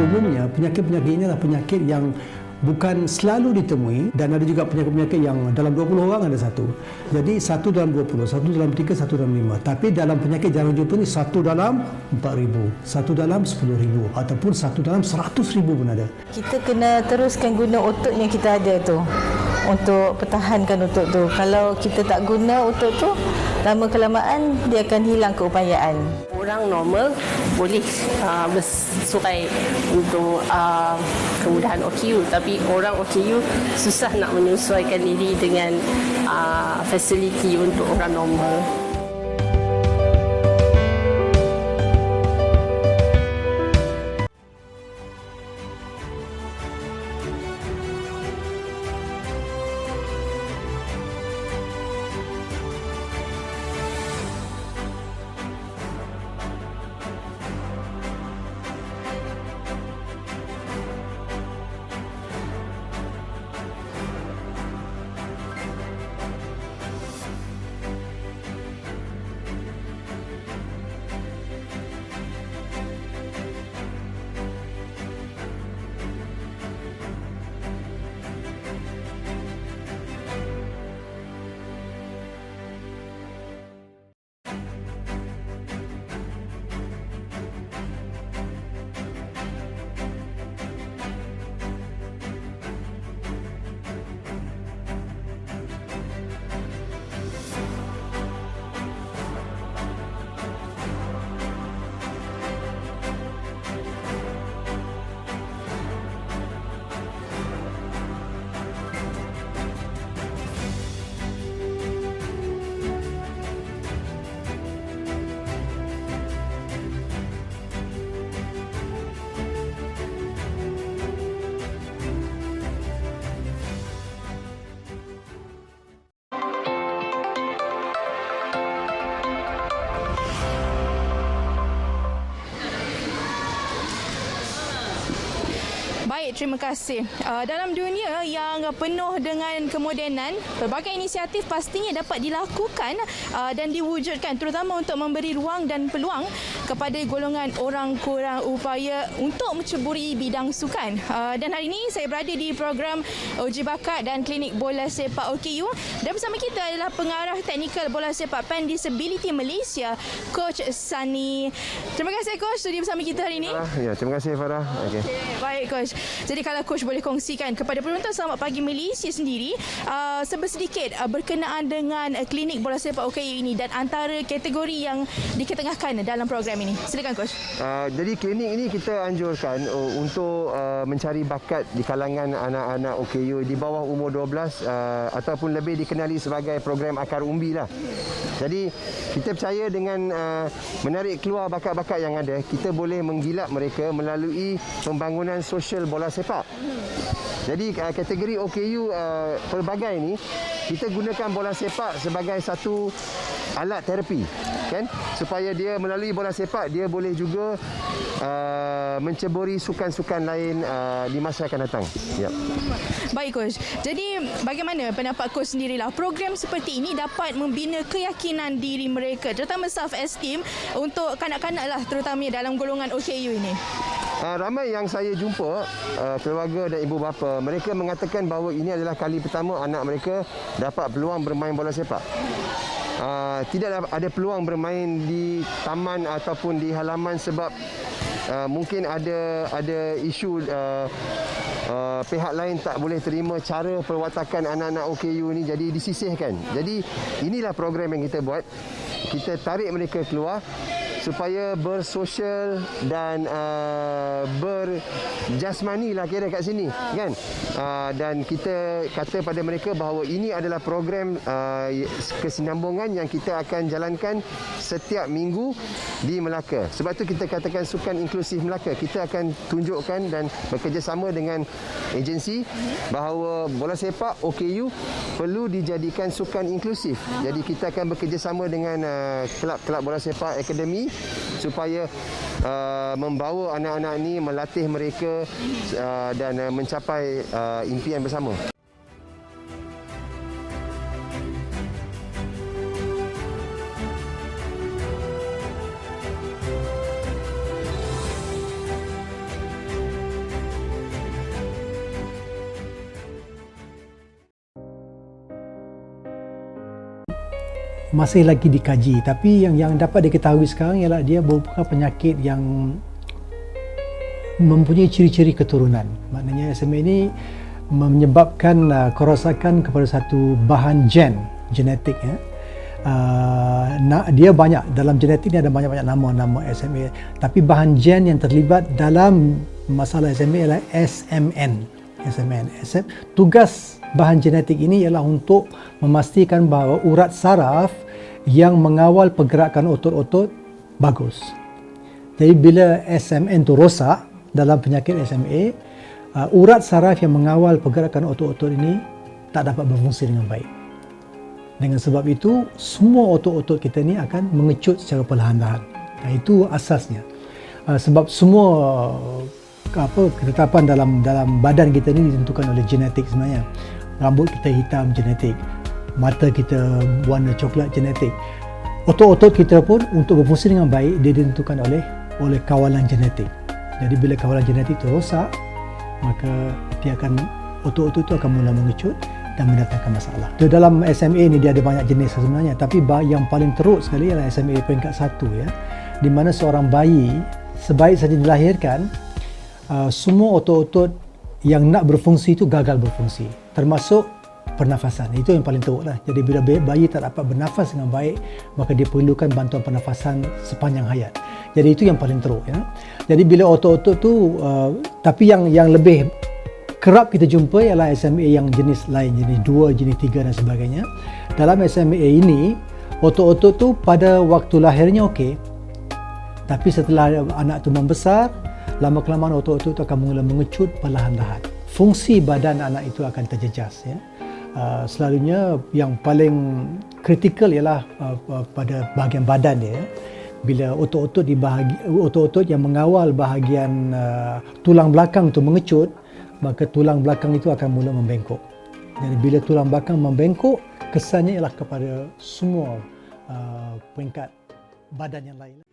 umumnya penyakit-penyakit ini adalah penyakit yang bukan selalu ditemui dan ada juga penyakit-penyakit yang dalam 20 orang ada satu. Jadi satu dalam 20, satu dalam 3, satu dalam 5. Tapi dalam penyakit jarang jumpa ni satu dalam 4,000, satu dalam 10,000 ataupun satu dalam 100,000 pun ada. Kita kena teruskan guna otot yang kita ada tu untuk pertahankan otot tu. Kalau kita tak guna otot tu, lama kelamaan dia akan hilang keupayaan. Orang normal boleh bersurai untuk kemudahan OKU, tapi orang OKU susah nak menyesuaikan diri dengan fasiliti untuk orang normal. Baik, terima kasih. Dalam dunia yang penuh dengan kemodenan, berbagai inisiatif pastinya dapat dilakukan dan diwujudkan, terutama untuk memberi ruang dan peluang kepada golongan orang kurang upaya untuk menceburi bidang sukan. Dan hari ini saya berada di program uji bakat dan klinik bola sepak OKU, dan bersama kita adalah pengarah teknikal bola sepak Pen Disability Malaysia, Coach Sunny. Terima kasih Coach sudi bersama kita hari ini. Ya, terima kasih Farah. Okay. Baik Coach. Jadi kalau Coach boleh kongsikan kepada penonton Selamat Pagi Malaysia sendiri sedikit berkenaan dengan klinik bola sepak OKU ini dan antara kategori yang diketengahkan dalam program ini. Silakan Coach. Jadi klinik ini kita anjurkan untuk mencari bakat di kalangan anak-anak OKU di bawah umur 12 ataupun lebih dikenali sebagai program akar umbi lah. Jadi kita percaya dengan menarik keluar bakat-bakat yang ada, kita boleh menggilap mereka melalui pembangunan sosial bola sepak. Jadi kategori OKU pelbagai ni kita gunakan bola sepak sebagai satu alat terapi, kan, supaya dia melalui bola sepak dia boleh juga menceburi sukan-sukan lain di masa akan datang. Ya. Baik Coach. Jadi bagaimana pendapat Coach sendirilah, program seperti ini dapat membina keyakinan diri mereka, terutama self esteem untuk kanak-kanak lah, terutamanya dalam golongan OKU ini? Ramai yang saya jumpa, keluarga dan ibu bapa, mereka mengatakan bahawa ini adalah kali pertama anak mereka dapat peluang bermain bola sepak. Tidak ada peluang bermain di taman ataupun di halaman sebab mungkin ada isu pihak lain tak boleh terima cara perwatakan anak-anak OKU ni, jadi disisihkan. Jadi inilah program yang kita buat. Kita tarik mereka keluar supaya bersosial dan berjasmani lah kira kat sini, kan. Dan kita kata pada mereka bahawa ini adalah program kesinambungan yang kita akan jalankan setiap minggu di Melaka. Sebab tu kita katakan sukan inklusif Melaka. Kita akan tunjukkan dan bekerjasama dengan agensi bahawa bola sepak OKU perlu dijadikan sukan inklusif. Jadi kita akan bekerjasama dengan kelab-kelab bola sepak akademi supaya membawa anak-anak ini, melatih mereka dan mencapai impian bersama. masih lagi dikaji, tapi yang dapat diketahui sekarang ialah dia merupakan penyakit yang mempunyai ciri-ciri keturunan. Maknanya SMA ini menyebabkan kerosakan kepada satu bahan genetik ya. Dia banyak dalam genetik ni, ada banyak-banyak nama SMA, tapi bahan gen yang terlibat dalam masalah SMA ialah SMN. Tugas bahan genetik ini ialah untuk memastikan bahawa urat saraf yang mengawal pergerakan otot-otot bagus. Jadi bila SMN itu rosak dalam penyakit SMA, urat saraf yang mengawal pergerakan otot-otot ini tak dapat berfungsi dengan baik. Dengan sebab itu, semua otot-otot kita ni akan mengecut secara perlahan-lahan. Itu asasnya. Sebab semua ketetapan dalam badan kita ni ditentukan oleh genetik sebenarnya. Rambut kita hitam, genetik. Mata kita warna coklat, genetik. Otot-otot kita pun untuk berfungsi dengan baik, dia ditentukan oleh kawalan genetik. Jadi bila kawalan genetik itu rosak, maka otot-otot itu akan mula mengecut dan mendatangkan masalah. Dalam SMA ni dia ada banyak jenis sebenarnya, tapi yang paling teruk sekali adalah SMA peringkat 1 ya, di mana seorang bayi sebaik saja dilahirkan, semua otot-otot yang nak berfungsi itu gagal berfungsi, termasuk pernafasan. Itu yang paling teruk lah. Jadi bila bayi tak dapat bernafas dengan baik, maka dia perlukan bantuan pernafasan sepanjang hayat. Jadi itu yang paling teruk ya. Jadi bila otot-otot tu tapi yang lebih kerap kita jumpa ialah SMA yang jenis lain, jenis 2, jenis 3 dan sebagainya. Dalam SMA ini, otot-otot tu pada waktu lahirnya okey. Tapi setelah anak tu membesar, lama-kelamaan otot-otot tu akan mula mengecut perlahan-lahan. Fungsi badan anak itu akan terjejas ya. Selalunya yang paling kritikal ialah pada bahagian badan dia. Bila otot-otot yang mengawal bahagian tulang belakang itu mengecut, maka tulang belakang itu akan mula membengkok. Jadi bila tulang belakang membengkok, kesannya ialah kepada semua peringkat badan yang lain.